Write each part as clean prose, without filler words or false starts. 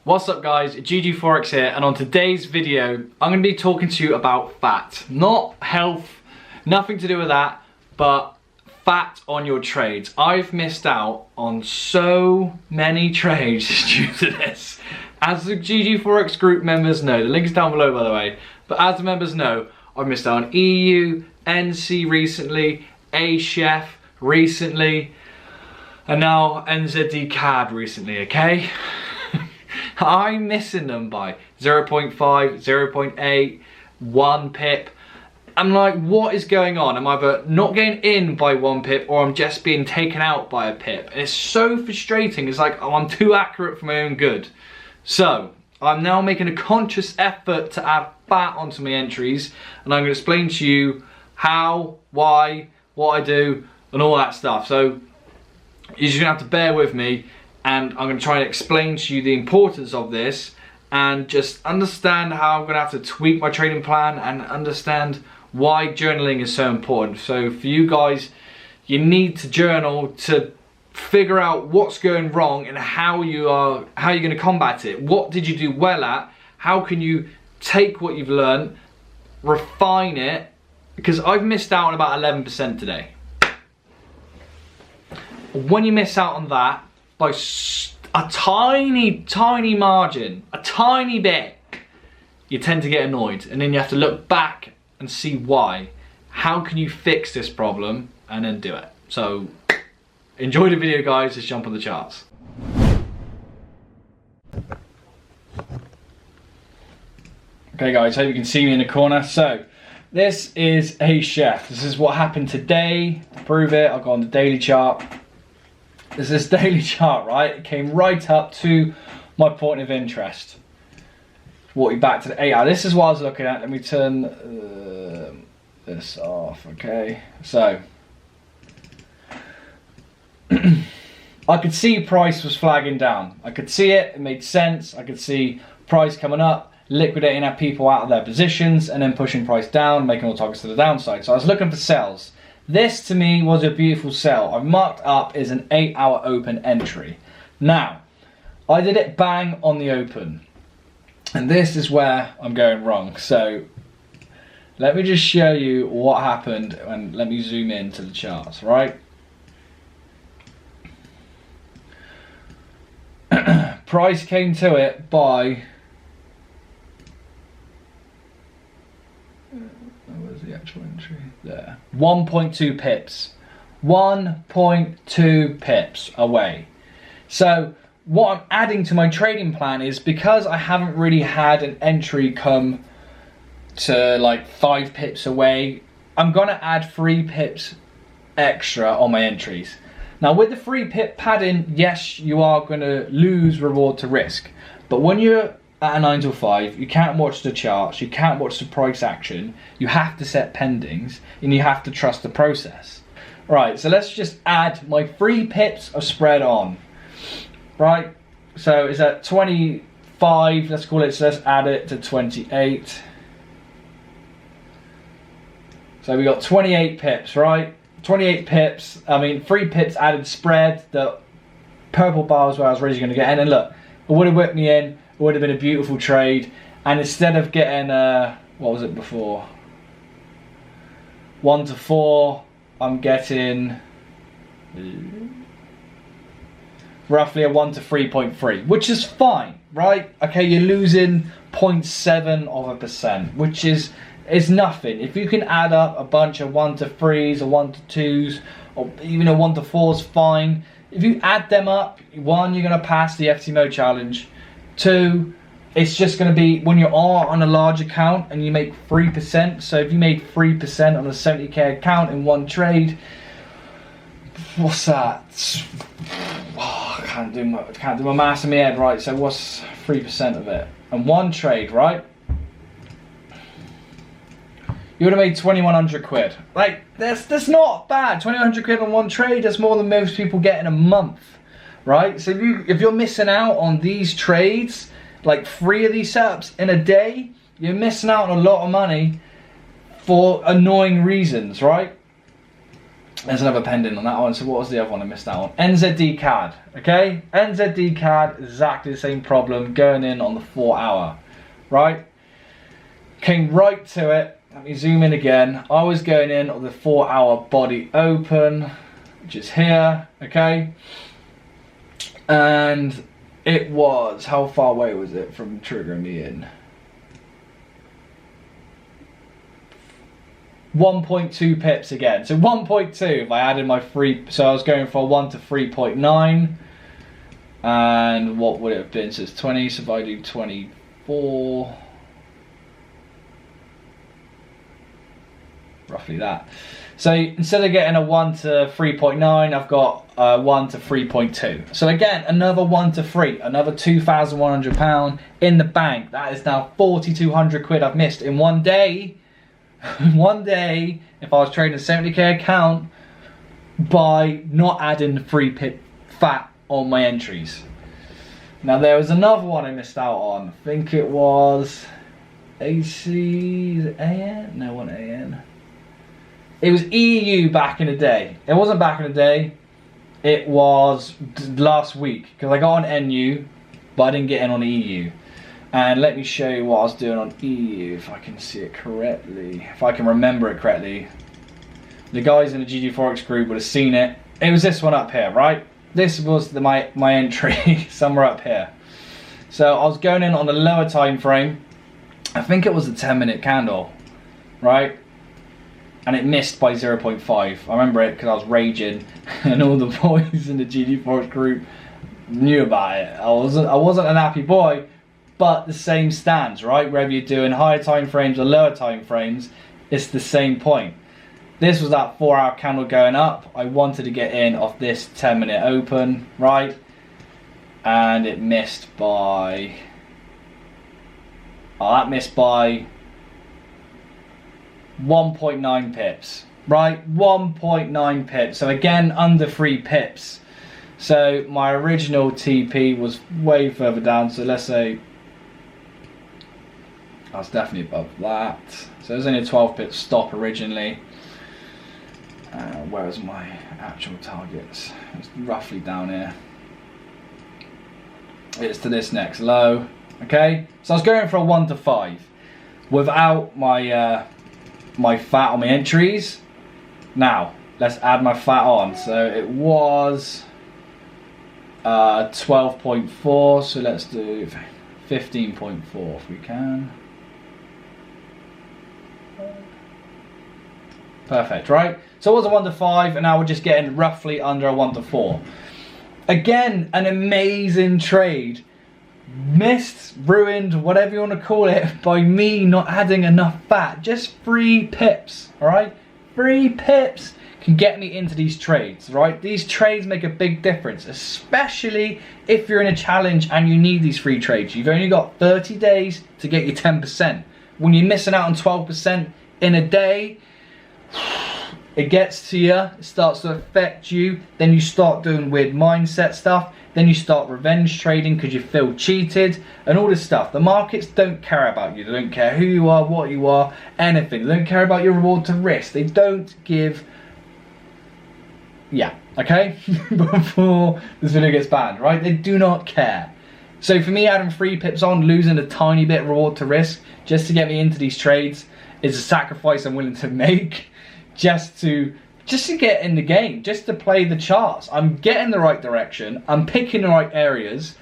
What's up guys, GGFOREX here, and on today's video I'm going to be talking to you about fat. Not health, nothing to do with that, but fat on your trades. I've missed out on so many trades due to this. As the GGFOREX group members know, the link is down below by the way, but as the members know, I've missed out on EU, NC recently, A-Chef recently, and now NZD CAD recently, okay? I'm missing them by 0.5, 0.8, 1 pip. I'm like, what is going on? I'm either not getting in by 1 pip or I'm just being taken out by a pip. And it's so frustrating. It's like, oh, I'm too accurate for my own good. So, I'm now making a conscious effort to add fat onto my entries. And I'm going to explain to you how, why, what I do, and all that stuff. So, you're just going to have to bear with me. And I'm going to try and explain to you the importance of this and just understand how I'm going to have to tweak my trading plan and understand why journaling is so important. So for you guys, you need to journal to figure out what's going wrong and how you're going to combat it. What did you do well at? How can you take what you've learned, refine it? Because I've missed out on about 11% today. When you miss out on that, by a tiny margin, a tiny bit, you tend to get annoyed, and then you have to look back and see why. How can you fix this problem and then do it? So enjoy the video guys, let's jump on the charts. Okay guys, hope you can see me in the corner. So this is A-Chef. This is what happened today. To prove it, I'll go on the daily chart. There's this daily chart, right? It came right up to my point of interest. Walk you back to the 8 hour. This is what I was looking at. Let me turn this off, okay? So, I could see price was flagging down. I could see it, it made sense. I could see price coming up, liquidating our people out of their positions, and then pushing price down, making all targets to the downside. So I was looking for sells. This to me was a beautiful sell. I've marked up as an 8 hour open entry. Now, I did it bang on the open. And this is where I'm going wrong. So, let me just show you what happened and let me zoom in to the charts, right? Price came to it by... Where's the actual entry? There. 1.2 pips. 1.2 pips away. So what I'm adding to my trading plan is, because I haven't really had an entry come to like 5 pips away, I'm gonna add 3 pips extra on my entries. Now with the 3 pip padding, yes, you are gonna lose reward to risk. But when you're at a 9 to 5, you can't watch the charts, you can't watch the price action, you have to set pendings, and you have to trust the process. Right, so let's just add my 3 pips of spread on. Right, so it's at 25, let's call it, so let's add it to 28. So we got 28 pips, right? 28 pips, I mean 3 pips added spread, the purple bar is where I was really going to get in, and look, it would have whipped me in. It would have been a beautiful trade, and instead of getting what was it before, 1 to 4, I'm getting roughly a 1 to 3.3, which is fine, right? Okay, you're losing 0.7%, which is nothing. If you can add up a bunch of 1 to 3s or 1 to 2s, or even a 1 to 4's fine. If you add them up, 1, you're going to pass the ftmo challenge. 2, it's just going to be when you are on a large account and you make 3%. So if you made 3% on a 70k account in 1 trade, what's that? Oh, I can't do my maths in my head, right? So what's 3% of it? And 1 trade, right? You would have made 2,100 quid. Like, that's not bad. 2,100 quid on 1 trade, that's more than most people get in a month. Right, so if you're missing out on these trades, like 3 of these setups in a day, you're missing out on a lot of money for annoying reasons, right? There's another pending on that one. So what was the other one I missed out on? NZD CAD, okay? NZD CAD, exactly the same problem, going in on the 4 hour, right? Came right to it. Let me zoom in again. I was going in on the 4 hour body open, which is here, okay? And it was, how far away was it from triggering me in? 1.2 pips again. So 1.2 if I added my free, so I was going for 1 to 3.9. And what would it have been? So it's 20, so if I do 24, roughly that. So instead of getting a 1 to 3.9, I've got 1 to 3.2. So again, another 1 to 3, another £2,100 in the bank. That is now 4,200 quid I've missed in one day. One day, if I was trading a 70k account, by not adding the free pip fat on my entries. Now there was another one I missed out on. I think it was AC, is it AN? No, it wasn't AN. It was EU back in the day. It wasn't back in the day. It was last week because I got on NU, but I didn't get in on EU. And let me show you what I was doing on EU, if I can see it correctly, if I can remember it correctly. The guys in the GGFOREX group would have seen it. It was this one up here, right? This was my entry, somewhere up here. So I was going in on the lower time frame. I think it was a 10-minute candle, right? And it missed by 0.5. I remember it because I was raging, and all the boys in the GGFOREX group knew about it. I wasn't an happy boy. But the same stands, right? Whether you're doing higher time frames or lower time frames, it's the same point. This was that 4 hour candle going up. I wanted to get in off this 10-minute open, right? And it missed by, that missed by 1.9 pips, right? 1.9 pips. So again, under 3 pips. So my original TP was way further down. So let's say, I was definitely above that. So it was only a 12 pip stop originally. Where was my actual targets? It's roughly down here. It's to this next low. Okay, so I was going for a 1 to 5 without my my fat on my entries. Now let's add my fat on. So it was 12.4. So let's do 15.4 if we can. Perfect, right? So it was a 1 to 5, and now we're just getting roughly under a 1 to 4. Again, an amazing trade. Missed, ruined, whatever you want to call it, by me not adding enough fat. Just 3 pips, all right? 3 pips can get me into these trades, right? These trades make a big difference, especially if you're in a challenge and you need these free trades. You've only got 30 days to get your 10%. When you're missing out on 12% in a day, it gets to you, it starts to affect you, then you start doing weird mindset stuff, then you start revenge trading because you feel cheated and all this stuff. The markets don't care about you, they don't care who you are, what you are, anything. They don't care about your reward to risk. They don't give, yeah, okay, before this video gets banned, right? They do not care. So for me, adding 3 pips on, losing a tiny bit of reward to risk just to get me into these trades is a sacrifice I'm willing to make. Just to get in the game, just to play the charts. I'm getting the right direction, I'm picking the right areas.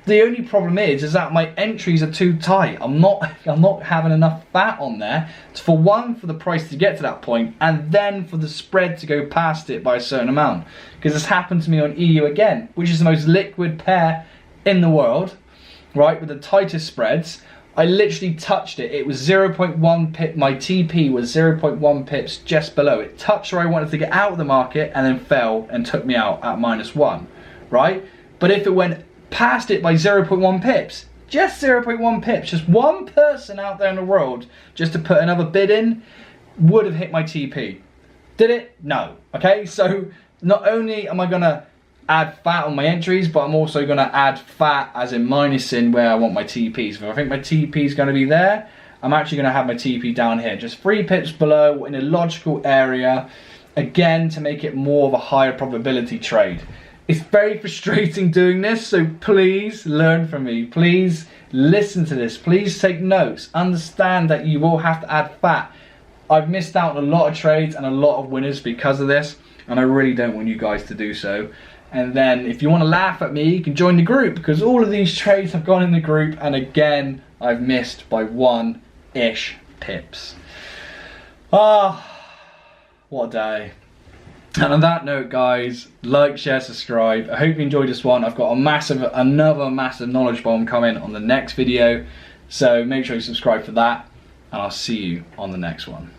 The only problem is that my entries are too tight. I'm not having enough fat on there for the price to get to that point, and then for the spread to go past it by a certain amount. Because this happened to me on EU again, which is the most liquid pair in the world, right, with the tightest spreads. I literally touched it. It was 0.1 pip. My TP was 0.1 pips just below. It touched where I wanted to get out of the market and then fell and took me out at -1, right? But if it went past it by 0.1 pips, just 0.1 pips, just one person out there in the world just to put another bid in would have hit my TP. Did it? No. Okay, so not only am I gonna add fat on my entries, but I'm also going to add fat as in minusing where I want my TPs. If I think my TP is going to be there, I'm actually going to have my TP down here, just 3 pips below in a logical area. again, to make it more of a higher probability trade. It's very frustrating doing this, so please learn from me. Please listen to this. Please take notes. Understand that you will have to add fat. I've missed out on a lot of trades and a lot of winners because of this, and I really don't want you guys to do so. And then if you want to laugh at me, you can join the group, because all of these trades have gone in the group, and again, I've missed by 1-ish pips. Ah, what a day. And on that note, guys, like, share, subscribe. I hope you enjoyed this one. I've got another massive knowledge bomb coming on the next video, so make sure you subscribe for that, and I'll see you on the next one.